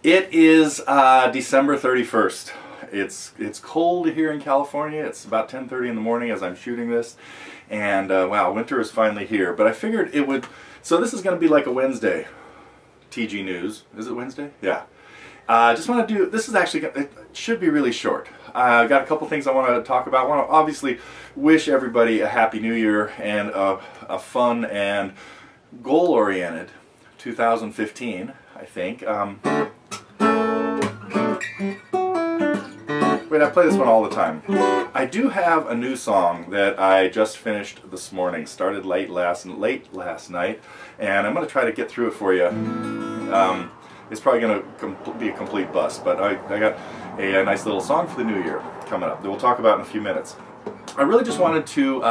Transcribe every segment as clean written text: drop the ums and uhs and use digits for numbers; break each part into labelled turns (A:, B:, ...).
A: It is December 31st. It's cold here in California. It's about 10:30 in the morning as I'm shooting this, and wow, winter is finally here. But I figured it would. So this is going to be like a Wednesday. TG News. Is it Wednesday? Yeah. Just want to do. This is actually. It should be really short. I've got a couple things I want to talk about. I want to obviously wish everybody a happy New Year and a fun and goal-oriented 2015. I think. Wait, I play this one all the time. I do have a new song that I just finished this morning. Started late last night, and I'm going to try to get through it for you. It's probably going to be a complete bust, but I got a nice little song for the new year coming up that we'll talk about in a few minutes. I really just wanted to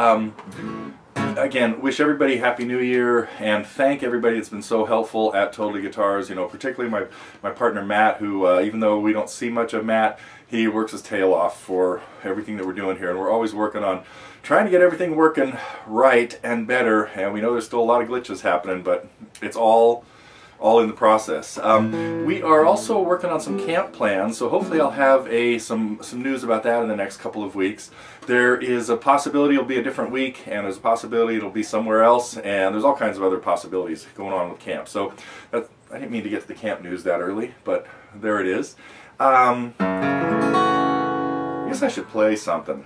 A: again, wish everybody Happy New Year and thank everybody that's been so helpful at Totally Guitars. You know, particularly my partner Matt, who even though we don't see much of Matt, he works his tail off for everything that we're doing here, and we're always working on trying to get everything working right and better. And we know there's still a lot of glitches happening, but it's all in the process. We are also working on some camp plans, so hopefully I'll have some news about that in the next couple of weeks. There is a possibility it'll be a different week, and there's a possibility it'll be somewhere else, and there's all kinds of other possibilities going on with camp. So I didn't mean to get to the camp news that early, but there it is. I guess I should play something.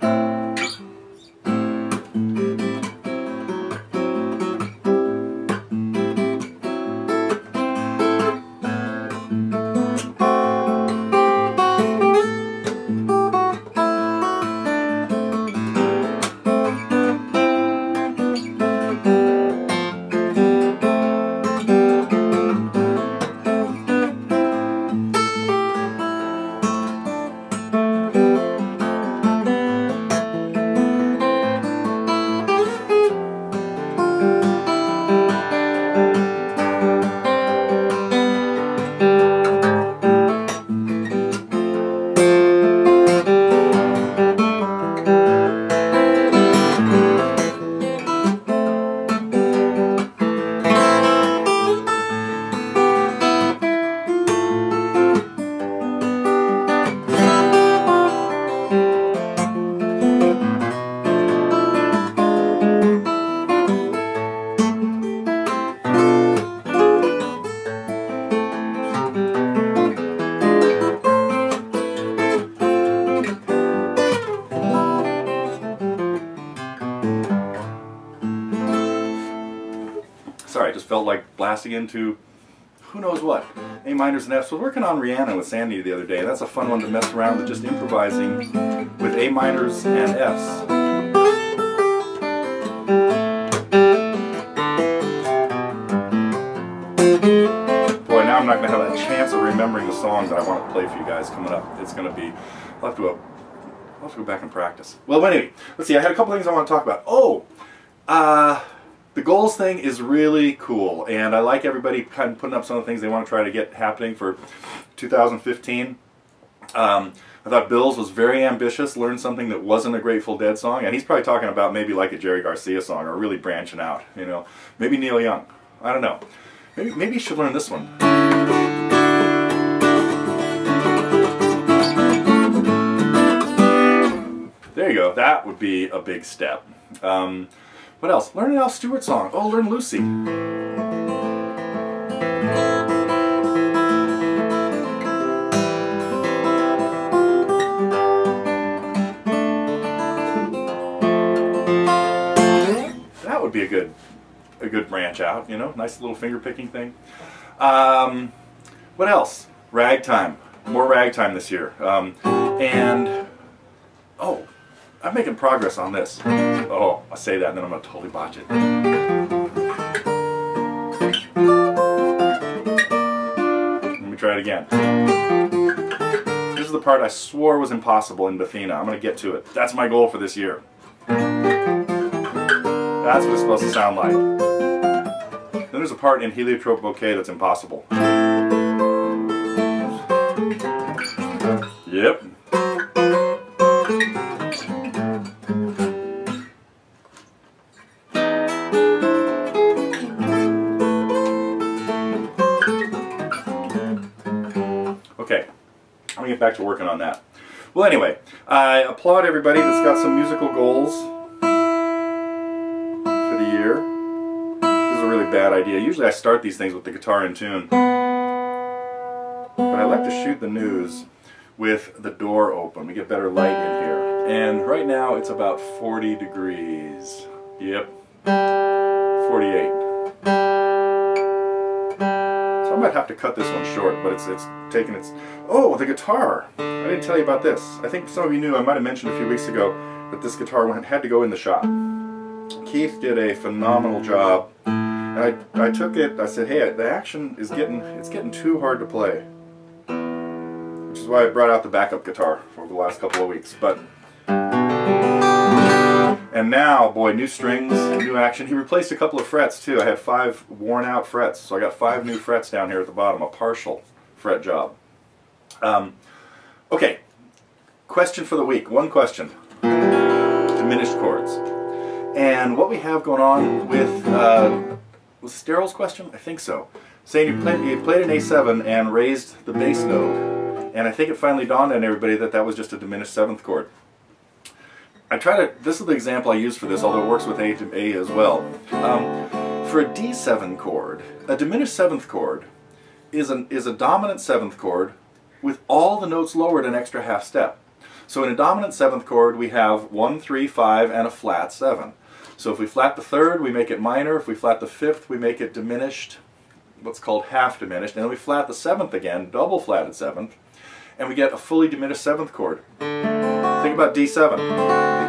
A: Sorry, I just felt like blasting into who knows what. A minors and Fs. I was working on Rihanna with Sandy the other day, and that's a fun one to mess around with, just improvising with A minors and Fs. Boy, now I'm not going to have a chance of remembering the songs that I want to play for you guys coming up. It's going to be, I'll have to go back and practice. Well, anyway, let's see, I had a couple things I want to talk about. The goals thing is really cool, and I like everybody kind of putting up some of the things they want to try to get happening for 2015. I thought Bill's was very ambitious, learned something that wasn't a Grateful Dead song, and he's probably talking about maybe like a Jerry Garcia song, or really branching out, you know. Maybe Neil Young. I don't know. Maybe you should learn this one. There you go. That would be a big step. What else? Learn an Al Stewart song. Oh, learn Lucy. That would be a good branch out, you know, nice little finger picking thing. What else? Ragtime. More ragtime this year. And oh, I'm making progress on this. Oh, I say that and then I'm going to totally botch it. Let me try it again. This is the part I swore was impossible in Bethina. I'm going to get to it. That's my goal for this year. That's what it's supposed to sound like. Then there's a part in Heliotrope Bouquet that's impossible. Yep. back to working on that. Well, anyway, I applaud everybody that's got some musical goals for the year. This is a really bad idea. Usually I start these things with the guitar in tune. But I like to shoot the news with the door open. We get better light in here. And right now it's about 40 degrees. Yep. 48. So I might have to cut this one short, but it's taking its... Oh, the guitar! I didn't tell you about this. I think some of you knew, I might have mentioned a few weeks ago, that this guitar had to go in the shop. Keith did a phenomenal job. And I took it, I said, hey, the action is getting too hard to play. Which is why I brought out the backup guitar over the last couple of weeks. And now, boy, new strings, new action. He replaced a couple of frets too. I had 5 worn out frets, so I got 5 new frets down here at the bottom, a partial fret job. Okay, question for the week. One question. Diminished chords. And what we have going on with, was Steryl's question? I think so. Saying you played an A7 and raised the bass note, and I think it finally dawned on everybody that that was just a diminished 7th chord. This is the example I use for this, although it works with A to A as well. For a D7 chord, a diminished 7th chord is a dominant 7th chord with all the notes lowered an extra half step. So in a dominant 7th chord we have 1, 3, 5 and a flat 7. So if we flat the 3rd we make it minor, if we flat the 5th we make it diminished, what's called half diminished, and then we flat the 7th again, double flatted 7th, and we get a fully diminished 7th chord. Think about D7.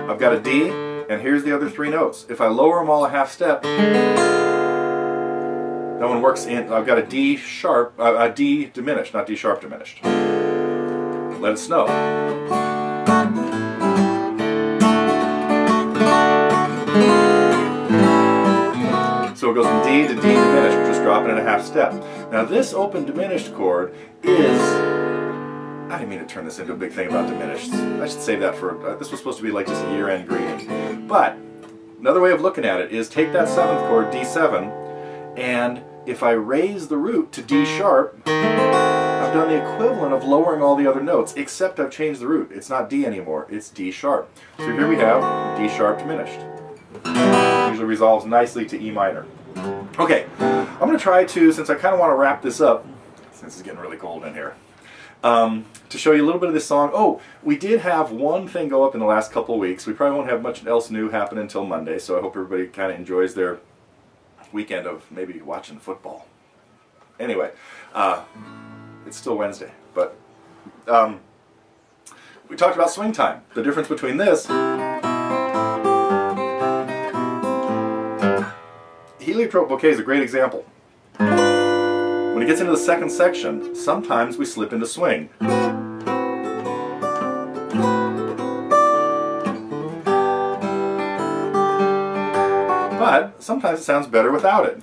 A: I've got a D, and here's the other 3 notes. If I lower them all a half step, that one works in, I've got a D sharp, a D diminished, not D sharp diminished. Let it snow. So it goes from D to D diminished, just dropping it a half step. Now this open diminished chord is... I didn't mean to turn this into a big thing about diminished. I should save that for... this was supposed to be like just a year-end greeting. But another way of looking at it is take that 7th chord, D7, and if I raise the root to D sharp, I've done the equivalent of lowering all the other notes, except I've changed the root. It's not D anymore, it's D sharp. So here we have D sharp diminished. Usually resolves nicely to E minor. Okay, I'm going to try to, since I kind of want to wrap this up, since it's getting really cold in here, to show you a little bit of this song. Oh, we did have one thing go up in the last couple of weeks. We probably won't have much else new happen until Monday, so I hope everybody kind of enjoys their weekend of maybe watching football. Anyway, it's still Wednesday, but we talked about swing time. The difference between this... Heliotrope bouquet is a great example. When it gets into the second section, sometimes we slip into swing. But sometimes it sounds better without it.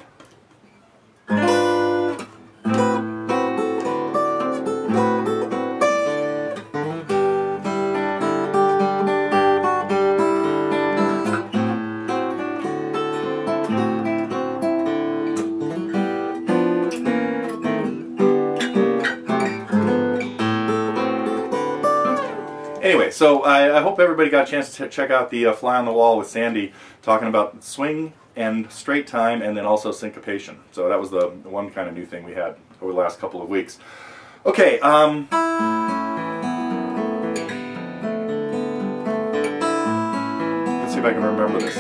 A: Anyway, so I hope everybody got a chance to check out the Fly on the Wall with Sandy, talking about swing and straight time and then also syncopation. So that was the one kind of new thing we had over the last couple of weeks. Okay, let's see if I can remember this.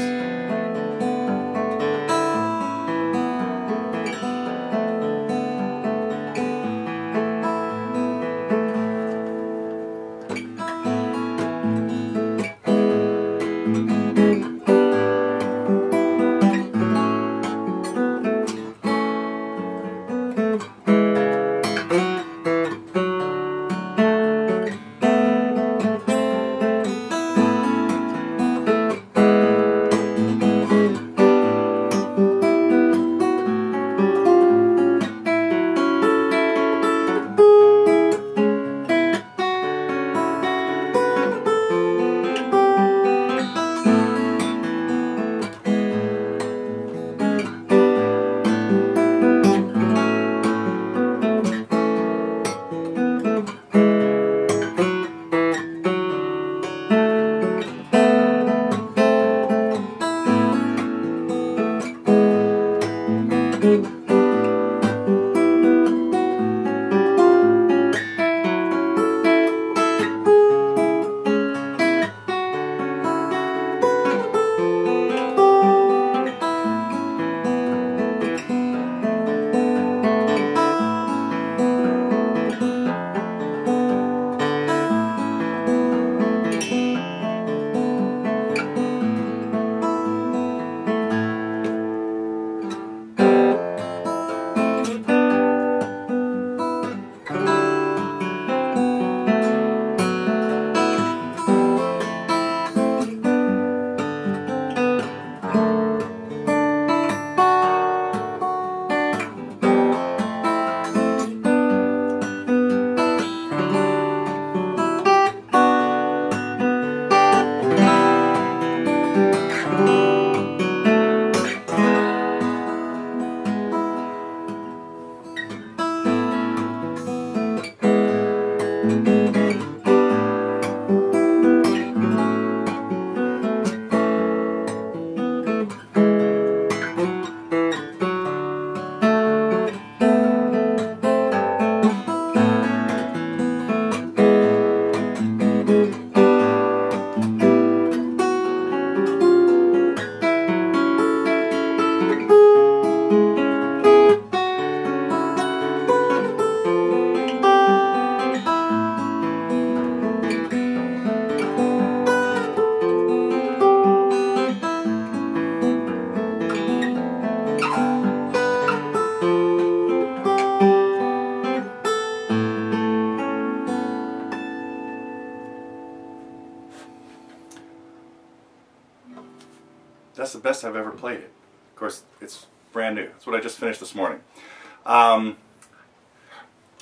A: That's the best I've ever played it. Of course, it's brand new. That's what I just finished this morning.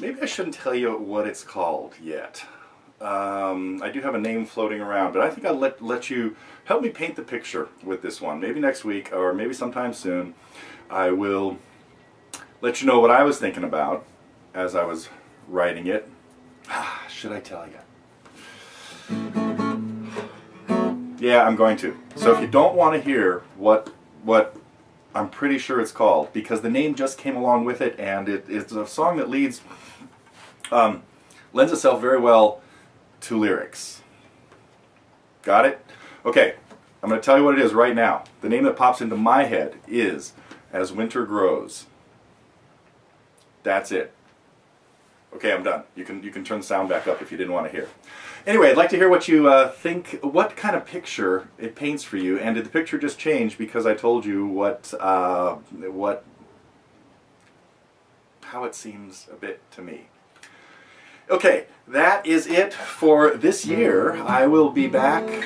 A: Maybe I shouldn't tell you what it's called yet. I do have a name floating around, but I think I'll let you help me paint the picture with this one. Maybe next week, or maybe sometime soon, I will let you know what I was thinking about as I was writing it. Should I tell you? Yeah, I'm going to. So if you don't want to hear what I'm pretty sure it's called, because the name just came along with it, and it's a song that lends itself very well to lyrics. Got it? Okay, I'm going to tell you what it is right now. The name that pops into my head is As Winter Grows. That's it. Okay, I'm done. You can turn the sound back up if you didn't want to hear. Anyway, I'd like to hear what you think, what kind of picture it paints for you, and did the picture just change because I told you how it seems a bit to me. Okay, that is it for this year. I will be back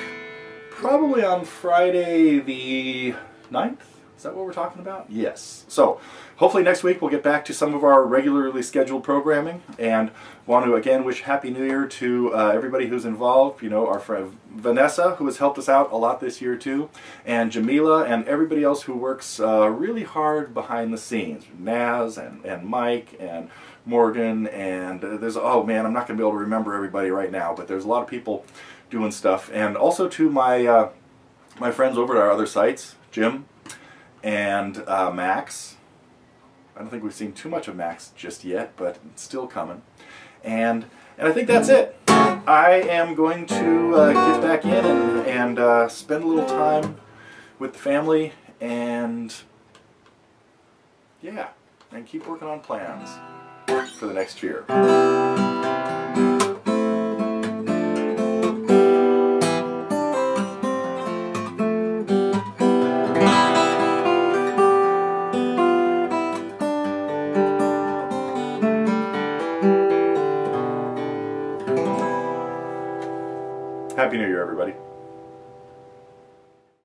A: probably on Friday the 9th. Is that what we're talking about? Yes. So, hopefully next week we'll get back to some of our regularly scheduled programming, and want to again wish Happy New Year to everybody who's involved. You know, our friend Vanessa, who has helped us out a lot this year too, and Jamila, and everybody else who works really hard behind the scenes. Naz, and Mike, and Morgan, and there's, oh man, I'm not going to be able to remember everybody right now, but there's a lot of people doing stuff. And also to my, my friends over at our other sites, Jim, and Max. I don't think we've seen too much of Max just yet, but it's still coming. And I think that's it. I am going to get back in and spend a little time with the family, and yeah, and keep working on plans for the next year. Happy New Year, everybody.